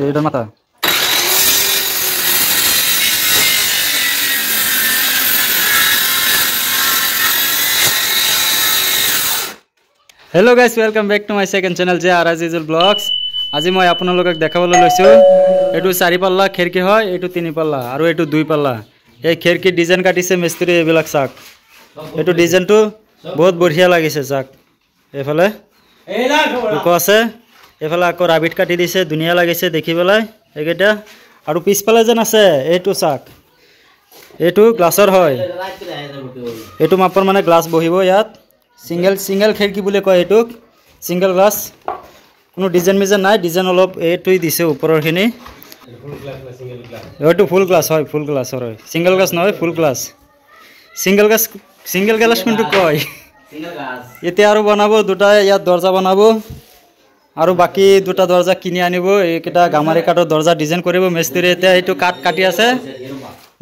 এটা মাথা hello guys welcome back to my second channel J R Azizul blogs. আজি মই আপোনালোকক দেখাবলৈ লৈছো এটু 4 পাল্লা খিৰকি হয়, এটু 3 পাল্লা আৰু এটু 2 পাল্লা। এই খিৰকি ডিজাইন কাটিছে মিস্ত্রি এবিলাক চাক। এটু ডিজাইনটো বহুত বঢ়িয়া লাগিছে চাক। এফালে লোক আছে, এফালে আকৌ ৰাবিট কাটি দিছে, ধুনীয়া লাগিছে দেখিবলৈ এইকেইটা। আৰু পিছফালে যেন আছে এইটো চাক, এইটো গ্লাছৰ হয়। এইটো মাপৰ মানে গ্লাছ বহিব ইয়াত। সিঙ্গেল খিৰকি বুলি কয় এটুক, সিঙ্গেল গ্লাছ। কোনো ডিজাইন মিজাইন নাই, ডিজাইন অলপ এইটোই দিছে ওপৰৰখিনি। এইটো ফুল গ্লাছ হয়, ফুল গ্লাছৰ হয়, সিঙ্গেল গ্লাছ নহয়, ফুল গ্লাছ। সিঙ্গেল গ্লাছ কোনটো কয়। এতিয়া আৰু বনাব দুটা, ইয়াত দরজা বনাব আৰু বাকি দুটা দরজা কিনি আনিব। এইকেইটা গামাৰি কাঠৰ দরজা ডিজাইন কৰিব মিস্ত্রি। এতিয়া এইটো কাঠ কাটি আছে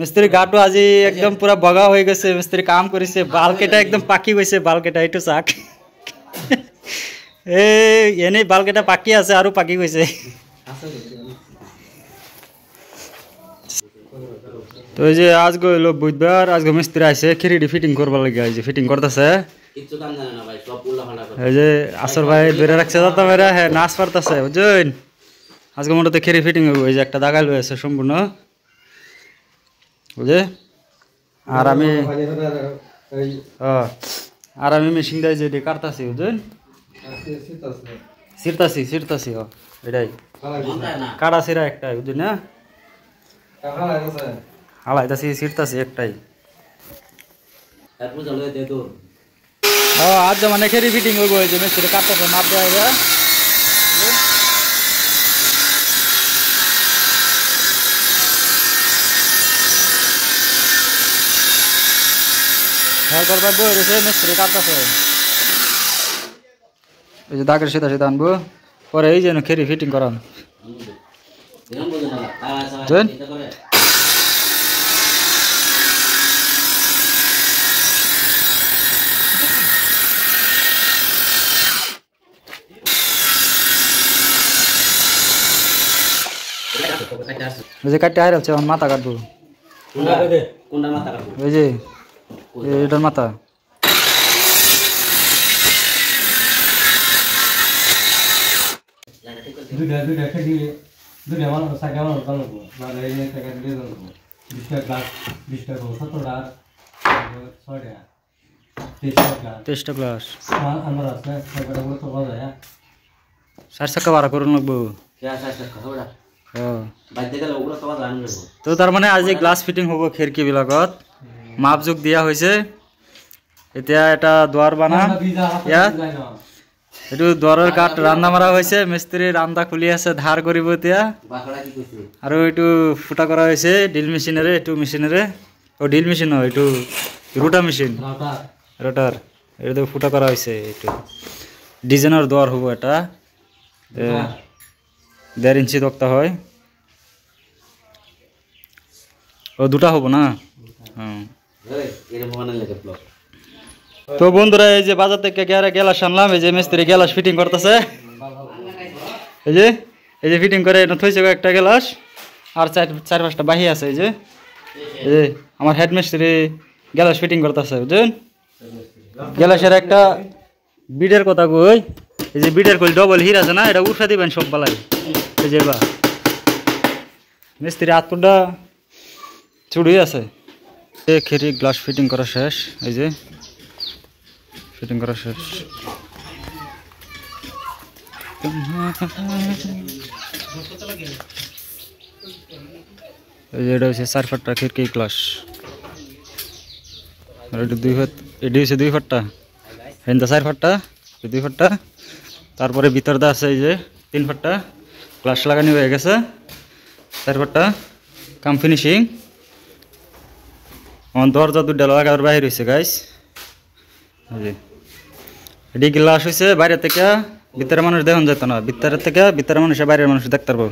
মিস্ত্রি। গাটো আজি একদম পুরা বগা হয়ে গেছে, মিস্ত্রি কাম করেছে। বালকেটা একদম পাকি গেছে, বালকেটা এইটো চাক। এনেই বালকেটা পাকি আছে আৰু পাকি গেছে। তো এই যে আজ গেল বুধবার, আজকে মিস্ত্রি আছে খিরিডি ফিটিং করবা লাগে। এই যে ফিটিং করতেছে, এই যে আসর ভাই ধরে রাখছে দাদা ভাইরা, হ্যাঁ নাচ পারতেছে বুঝছেন। আজকে মোটাতে খিরি ফিটিং হইব। এই যে একটা দাগাই লয়েছে সম্পূর্ণ বুঝে। আর আমি মেশিন দিয়ে যে কাটতাছি বুঝছেন, ছিড়তাছি এটাই কাটা ছিড়া একটাই বুঝছেন না, হালাইতাছি ছিড়তাছি একটাই। আজ মানে খেরি ফিটিং হইব। এই যে মিস্ত্রি কাটতেছে, মাপ দেওয়া যায়। হ্যাঁ করবার বই রয়েছে, মিস্ত্রি কাটতেছে। এই যে দাগের সিধা সিধা আনবো, পরে এই যেন খেরি ফিটিং করান। ওই যে কাটতে হার আছে, মাথা কাটবো। ওই যে এটার মাথা টেস্টা ক্লাস 4 চাকা ভাড়া করুন লাগবো। তো তার মানে আজি গ্লাস ফিটিং হব খিরকি বিলাকত। মাপ যোগ দিয়া হয়েছে। এতিয়া এটা দুয়ার বানাম ইয়াত। এইটো দুয়ারের কাঠ রান্দা মারা হয়েছে, মিস্ত্রি রান্দা খুলি আছে, ধার করিব এতিয়া। আর এইটো ফুটা করা হয়েছে ড্রিল মেশিনেরে, এইটো মেশিনেরে। ও ড্রিল মেশিন হয়, এইটো রোটা মেশিন, রোটার। এটা ফুটা করা হয়েছে। এইটো ডিজাইনের দুয়ার হবো এটা, 1.5 ইঞ্চি তক্তা হয়। ও দুটা হবো না। তো বন্ধুরা এই যে বাজার থেকে গ্যালাস আনলাম। এই যে মিস্ত্রি গ্যালাস ফিটিং করতেছে। এই যে ফিটিং করে থইছে একটা গ্যালাস, আর 4-5টা বাহি আছে। এই যে আমার হেড মিস্ত্রি গ্যালাস ফিটিং করতেছে বুঝছেন। গ্যালাসের একটা বিডের কথা কই, এই যে বিডের কই ডবল হির আছে না, এটা উঠা দিবেন সব বালাই। এই যে বা মিস্ত্রি আতকুন্ডা চুড়ি আছে। খিরি গ্লাস ফিটিং করা শেষ। এই যে ফিটিং করা শেষ। এই যে এটা হচ্ছে 4 ফাটটা খিরকি গ্লাস। আর এটা 2 ফাট, এটি হচ্ছে 2 ফাটটা, হেন্দা 4 ফাটটা, 2 ফাটটা। তারপরে ভিতরটা আছে এই যে 3 ফাটটা। গ্লাস লাগানি হয়ে গেছে, 4 ফাটটা কাম ফিনিশিং। দরজা দুটা লাগাবার বাহির হয়েছে গাইস। এটি গ্লাস হয়েছে বাইরে থেকে, ভিতরে মানুষ দেখুন যেত না, ভিতরের থেকে ভিতরে মানুষ বাইরের মানুষ দেখতে পারবো।